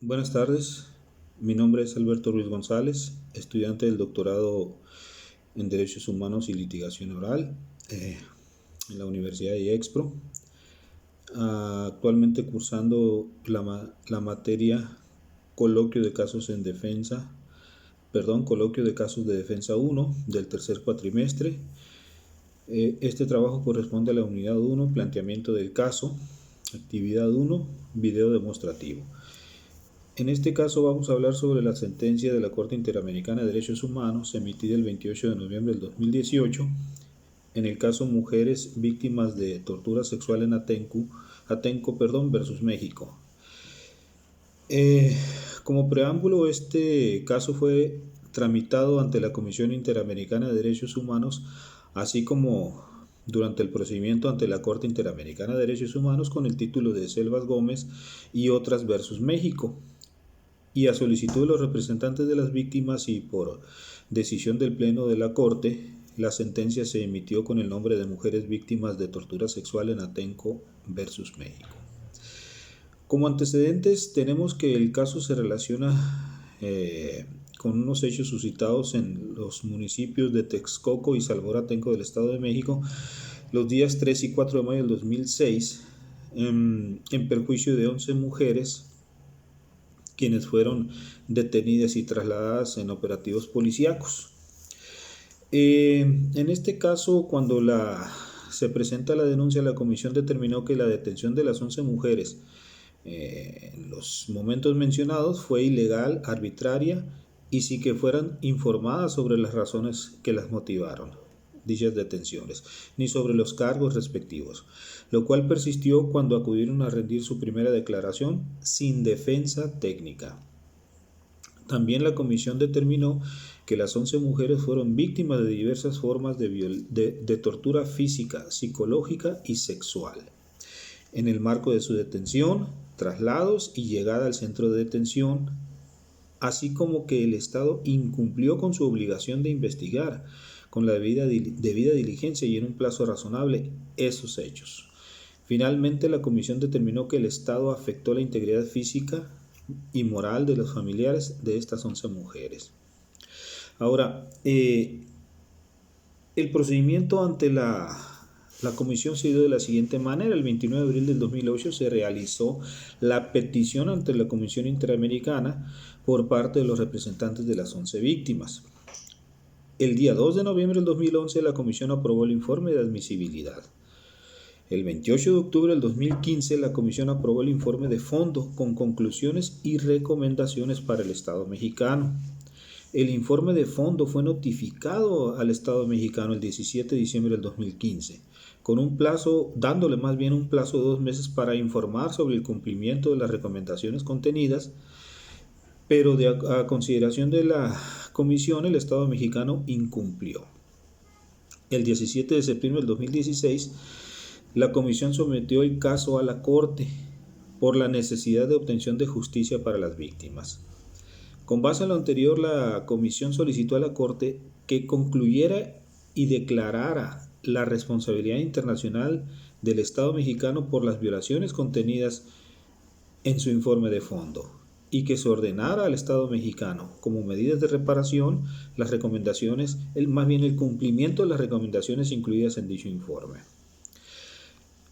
Buenas tardes, mi nombre es Alberto Ruiz González, estudiante del doctorado en Derechos Humanos y Litigación Oral en la Universidad de Expro. Actualmente cursando la materia Coloquio de Casos en Defensa, Coloquio de Casos de Defensa 1 del tercer cuatrimestre. Este trabajo corresponde a la unidad 1, Planteamiento del caso, actividad 1, video demostrativo. En este caso vamos a hablar sobre la sentencia de la Corte Interamericana de Derechos Humanos emitida el 28 de noviembre del 2018 en el caso Mujeres víctimas de tortura sexual en Atenco versus México. Como preámbulo, este caso fue tramitado ante la Comisión Interamericana de Derechos Humanos, así como durante el procedimiento ante la Corte Interamericana de Derechos Humanos con el título de Selvas Gómez y otras versus México, y a solicitud de los representantes de las víctimas y por decisión del Pleno de la Corte, la sentencia se emitió con el nombre de Mujeres víctimas de tortura sexual en Atenco versus México. Como antecedentes tenemos que el caso se relaciona con unos hechos suscitados en los municipios de Texcoco y Salvador Atenco del Estado de México los días 3 y 4 de mayo del 2006 en perjuicio de 11 mujeres quienes fueron detenidas y trasladadas en operativos policíacos. En este caso, cuando se presenta la denuncia, la comisión determinó que la detención de las 11 mujeres en los momentos mencionados fue ilegal, arbitraria y sin que fueran informadas sobre las razones que las motivaron dichas detenciones, ni sobre los cargos respectivos, lo cual persistió cuando acudieron a rendir su primera declaración sin defensa técnica. También la comisión determinó que las 11 mujeres fueron víctimas de diversas formas de tortura física, psicológica y sexual, en el marco de su detención, traslados y llegada al centro de detención, así como que el Estado incumplió con su obligación de investigar con la debida diligencia y en un plazo razonable esos hechos. Finalmente, la comisión determinó que el Estado afectó la integridad física y moral de los familiares de estas 11 mujeres. Ahora, el procedimiento ante la comisión se dio de la siguiente manera. El 29 de abril del 2008 se realizó la petición ante la Comisión Interamericana por parte de los representantes de las 11 víctimas. El día 2 de noviembre del 2011 la comisión aprobó el informe de admisibilidad. El 28 de octubre del 2015 la comisión aprobó el informe de fondo con conclusiones y recomendaciones para el Estado mexicano. El informe de fondo fue notificado al Estado mexicano el 17 de diciembre del 2015, con un plazo, dándole más bien un plazo de 2 meses para informar sobre el cumplimiento de las recomendaciones contenidas, pero a consideración de la comisión, el Estado mexicano incumplió. El 17 de septiembre del 2016, la comisión sometió el caso a la Corte por la necesidad de obtención de justicia para las víctimas. Con base en lo anterior, la comisión solicitó a la Corte que concluyera y declarara la responsabilidad internacional del Estado mexicano por las violaciones contenidas en su informe de fondo y que se ordenara al Estado mexicano como medidas de reparación las recomendaciones, más bien el cumplimiento de las recomendaciones incluidas en dicho informe.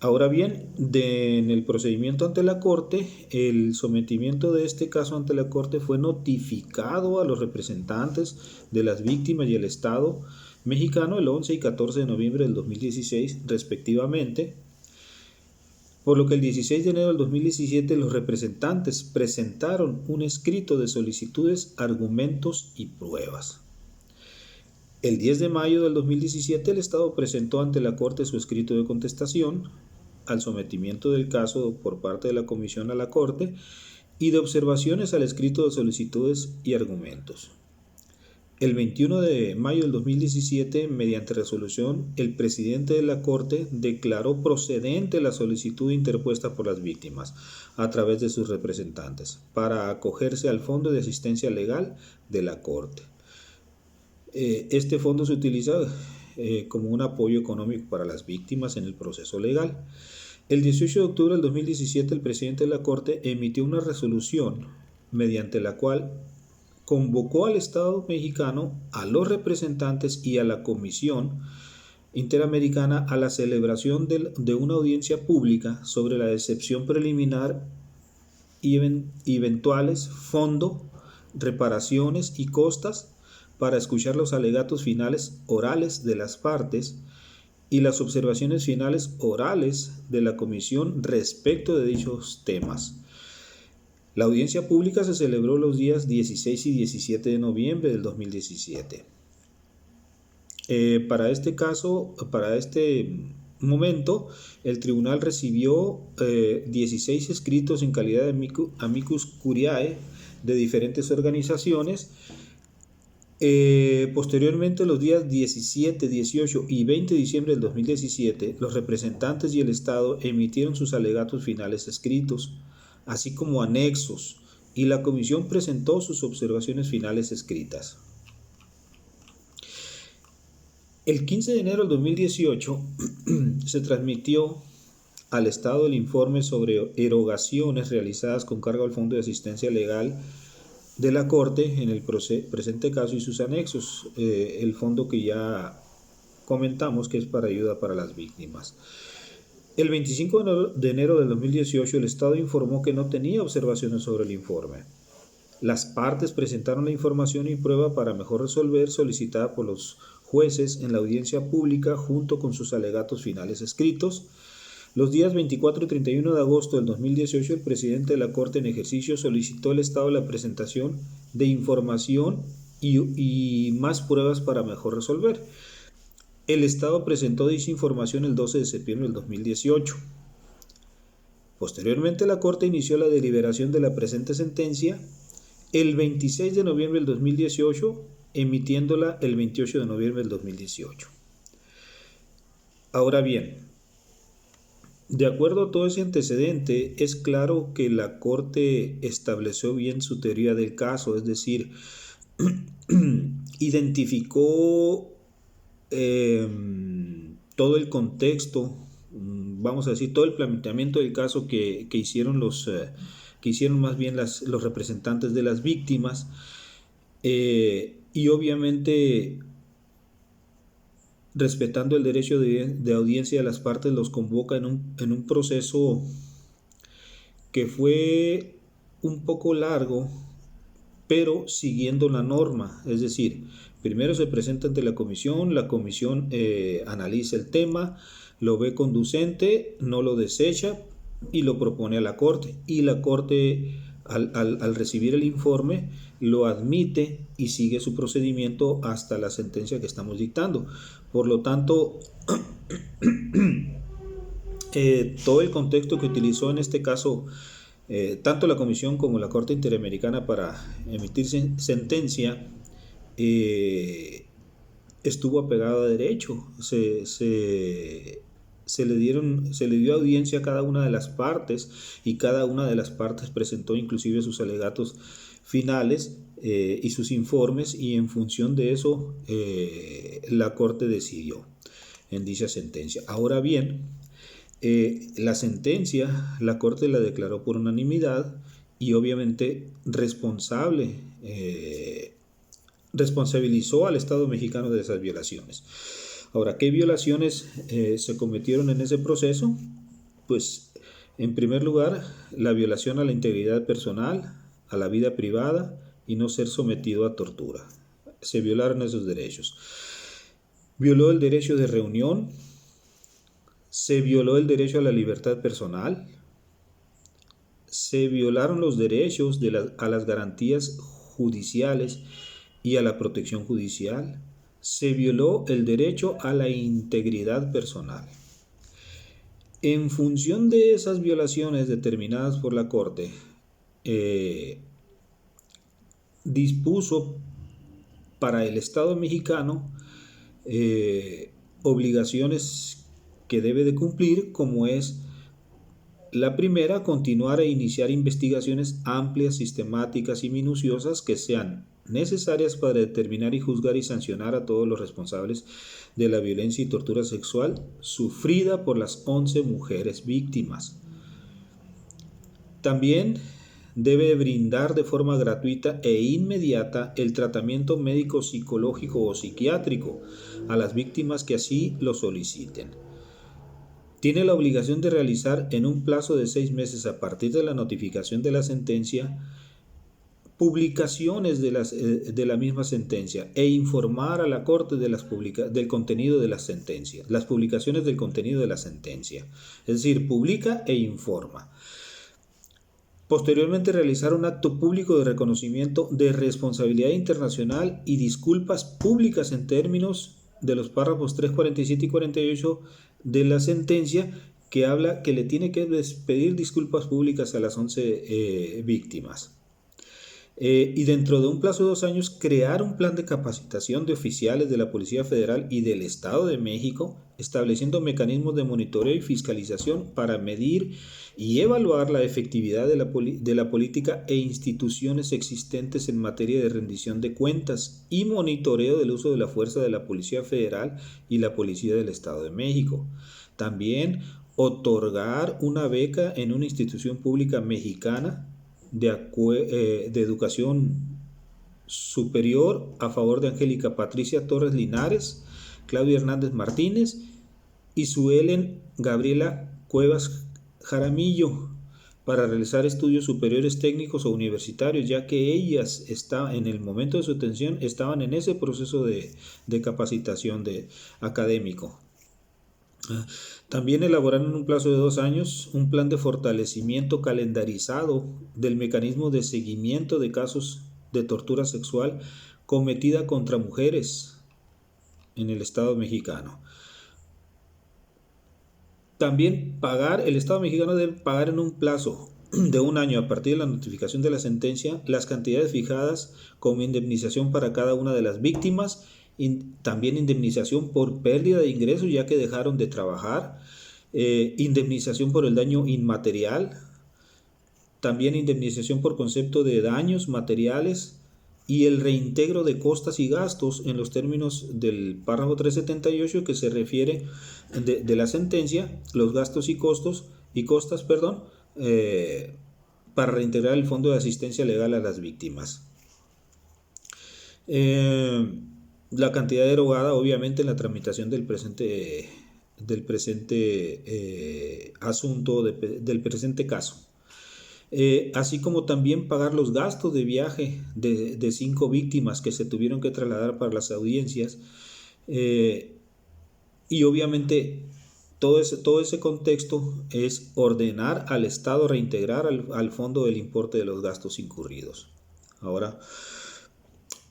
Ahora bien, en el procedimiento ante la Corte, el sometimiento de este caso ante la Corte fue notificado a los representantes de las víctimas y el Estado mexicano el 11 y 14 de noviembre del 2016 respectivamente, por lo que el 16 de enero del 2017 los representantes presentaron un escrito de solicitudes, argumentos y pruebas. El 10 de mayo del 2017 el Estado presentó ante la Corte su escrito de contestación al sometimiento del caso por parte de la Comisión a la Corte y de observaciones al escrito de solicitudes y argumentos. El 21 de mayo del 2017, mediante resolución, el presidente de la Corte declaró procedente la solicitud interpuesta por las víctimas a través de sus representantes para acogerse al Fondo de Asistencia Legal de la Corte. Este fondo se utiliza como un apoyo económico para las víctimas en el proceso legal. El 18 de octubre del 2017, el presidente de la Corte emitió una resolución mediante la cual convocó al Estado mexicano, a los representantes y a la Comisión Interamericana a la celebración de una audiencia pública sobre la excepción preliminar y eventuales fondo, reparaciones y costas para escuchar los alegatos finales orales de las partes y las observaciones finales orales de la Comisión respecto de dichos temas. La audiencia pública se celebró los días 16 y 17 de noviembre del 2017. Para este momento, el tribunal recibió 16 escritos en calidad de amicus curiae de diferentes organizaciones. Posteriormente, los días 17, 18 y 20 de diciembre del 2017, los representantes y el Estado emitieron sus alegatos finales escritos, así como anexos, y la Comisión presentó sus observaciones finales escritas. El 15 de enero del 2018 se transmitió al Estado el informe sobre erogaciones realizadas con cargo al Fondo de Asistencia Legal de la Corte en el presente caso y sus anexos, el fondo que ya comentamos que es para ayuda para las víctimas. El 25 de enero del 2018 el Estado informó que no tenía observaciones sobre el informe. Las partes presentaron la información y prueba para mejor resolver solicitada por los jueces en la audiencia pública junto con sus alegatos finales escritos. Los días 24 y 31 de agosto del 2018 el presidente de la Corte en ejercicio solicitó al Estado la presentación de información y más pruebas para mejor resolver. El Estado presentó dicha información el 12 de septiembre del 2018. Posteriormente la Corte inició la deliberación de la presente sentencia el 26 de noviembre del 2018, emitiéndola el 28 de noviembre del 2018. Ahora bien, de acuerdo a todo ese antecedente, es claro que la Corte estableció bien su teoría del caso, es decir, identificó todo el contexto, vamos a decir, todo el planteamiento del caso que hicieron más bien los representantes de las víctimas, y obviamente respetando el derecho de audiencia de las partes, los convoca en un proceso que fue un poco largo, pero siguiendo la norma. Es decir, primero se presenta ante la comisión analiza el tema, lo ve conducente, no lo desecha y lo propone a la Corte. Y la Corte, al recibir el informe, lo admite y sigue su procedimiento hasta la sentencia que estamos dictando. Por lo tanto, todo el contexto que utilizó en este caso tanto la Comisión como la Corte Interamericana para emitir sentencia estuvo apegado a derecho. Se le dio audiencia a cada una de las partes y cada una de las partes presentó inclusive sus alegatos finales y sus informes, y en función de eso la Corte decidió en dicha sentencia. Ahora bien, la sentencia la Corte la declaró por unanimidad y obviamente responsabilizó al Estado mexicano de esas violaciones. Ahora, ¿qué violaciones se cometieron en ese proceso? Pues, en primer lugar, la violación a la integridad personal, a la vida privada y no ser sometido a tortura. Se violaron esos derechos. Violó el derecho de reunión, se violó el derecho a la libertad personal, se violaron los derechos a las garantías judiciales y a la protección judicial, se violó el derecho a la integridad personal. En función de esas violaciones determinadas por la Corte, dispuso para el Estado mexicano obligaciones que debe de cumplir, como es la primera, continuar e iniciar investigaciones amplias, sistemáticas y minuciosas que sean necesarias para determinar y juzgar y sancionar a todos los responsables de la violencia y tortura sexual sufrida por las 11 mujeres víctimas. También debe brindar de forma gratuita e inmediata el tratamiento médico, psicológico o psiquiátrico a las víctimas que así lo soliciten. Tiene la obligación de realizar en un plazo de 6 meses a partir de la notificación de la sentencia publicaciones de la misma sentencia e informar a la Corte del contenido de las sentencias, las publicaciones del contenido de la sentencia. Es decir, publica e informa. Posteriormente, realizar un acto público de reconocimiento de responsabilidad internacional y disculpas públicas en términos de los párrafos 3, 47 y 48 de la sentencia, que habla que le tiene que pedir disculpas públicas a las 11 víctimas. Y dentro de un plazo de 2 años, crear un plan de capacitación de oficiales de la Policía Federal y del Estado de México, estableciendo mecanismos de monitoreo y fiscalización para medir y evaluar la efectividad de la política e instituciones existentes en materia de rendición de cuentas y monitoreo del uso de la fuerza de la Policía Federal y la Policía del Estado de México. También otorgar una beca en una institución pública mexicana de educación superior a favor de Angélica Patricia Torres Linares, Claudia Hernández Martínez y Suelen Gabriela Cuevas Jaramillo, para realizar estudios superiores técnicos o universitarios, ya que ellas en el momento de su atención estaban en ese proceso de capacitación académico. También elaborar en un plazo de 2 años un plan de fortalecimiento calendarizado del mecanismo de seguimiento de casos de tortura sexual cometida contra mujeres en el Estado mexicano. También el Estado mexicano debe pagar en un plazo de 1 año a partir de la notificación de la sentencia las cantidades fijadas como indemnización para cada una de las víctimas, también indemnización por pérdida de ingresos ya que dejaron de trabajar, indemnización por el daño inmaterial, también indemnización por concepto de daños materiales y el reintegro de costas y gastos en los términos del párrafo 378 que se refiere de la sentencia, los gastos y costas, para reintegrar el Fondo de Asistencia Legal a las Víctimas. La cantidad derogada, obviamente, en la tramitación del presente asunto, del presente caso. Así como también pagar los gastos de viaje de 5 víctimas que se tuvieron que trasladar para las audiencias. Y obviamente todo ese contexto es ordenar al Estado reintegrar al fondo el importe de los gastos incurridos. Ahora,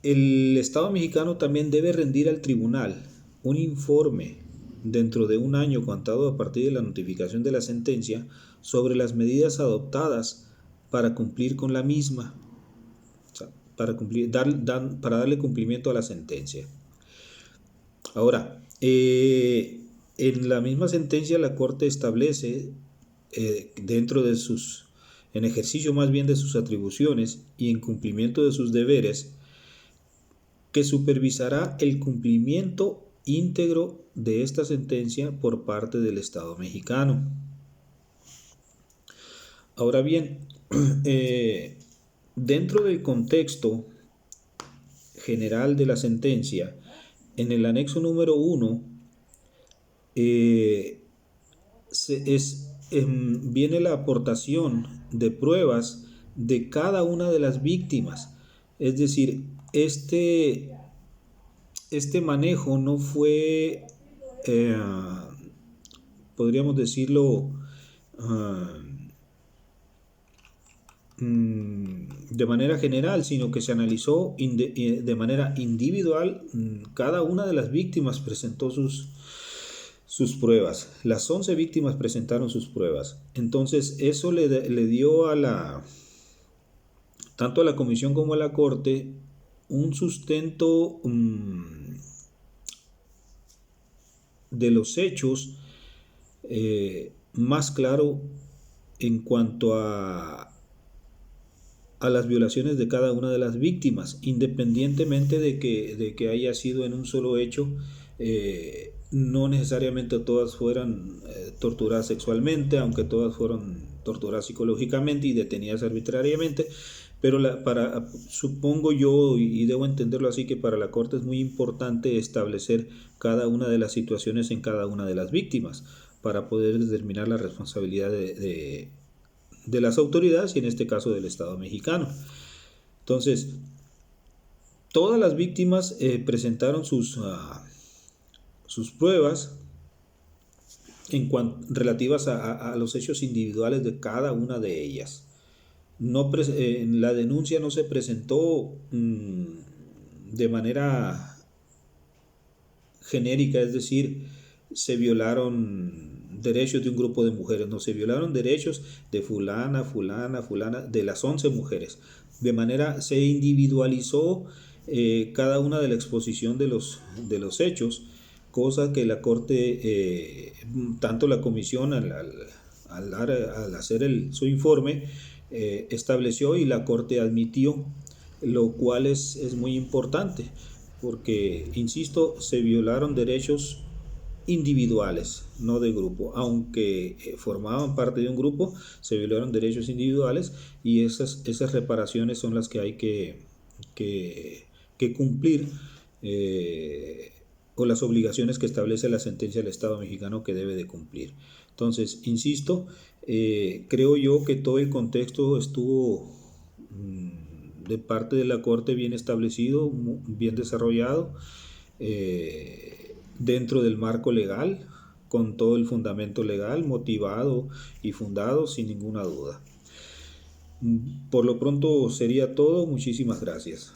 el Estado mexicano también debe rendir al tribunal un informe dentro de 1 año contado a partir de la notificación de la sentencia sobre las medidas adoptadas para cumplir con la misma, o sea, para darle cumplimiento a la sentencia. Ahora, en la misma sentencia la Corte establece, en ejercicio más bien de sus atribuciones y en cumplimiento de sus deberes, que supervisará el cumplimiento íntegro de esta sentencia por parte del Estado mexicano. Ahora bien, dentro del contexto general de la sentencia, en el anexo número 1 viene la aportación de pruebas de cada una de las víctimas. Es decir, este manejo no fue, podríamos decirlo, de manera general, sino que se analizó de manera individual. Cada una de las víctimas presentó sus pruebas. Las 11 víctimas presentaron sus pruebas. Entonces eso le dio tanto a la comisión como a la Corte un sustento de los hechos más claro en cuanto a las violaciones de cada una de las víctimas, independientemente de que haya sido en un solo hecho. No necesariamente todas fueran torturadas sexualmente, aunque todas fueron torturadas psicológicamente y detenidas arbitrariamente, pero supongo yo, y debo entenderlo así, que para la Corte es muy importante establecer cada una de las situaciones en cada una de las víctimas para poder determinar la responsabilidad de las autoridades y en este caso del Estado mexicano. Entonces, todas las víctimas presentaron sus pruebas relativas a los hechos individuales de cada una de ellas. En la denuncia no se presentó de manera genérica, es decir, se violaron derechos de un grupo de mujeres, no, se violaron derechos de fulana, fulana, fulana, de las 11 mujeres. De manera, se individualizó cada una de la exposición de los hechos, cosa que la Corte, tanto la comisión al hacer su informe, estableció y la Corte admitió, lo cual es muy importante, porque, insisto, se violaron derechos individuales, no de grupo, aunque formaban parte de un grupo, se violaron derechos individuales y esas reparaciones son las que hay que cumplir, o las obligaciones que establece la sentencia del Estado mexicano que debe de cumplir. Entonces, insisto, creo yo que todo el contexto estuvo de parte de la Corte bien establecido, bien desarrollado, dentro del marco legal, con todo el fundamento legal, motivado y fundado sin ninguna duda. Por lo pronto sería todo. Muchísimas gracias.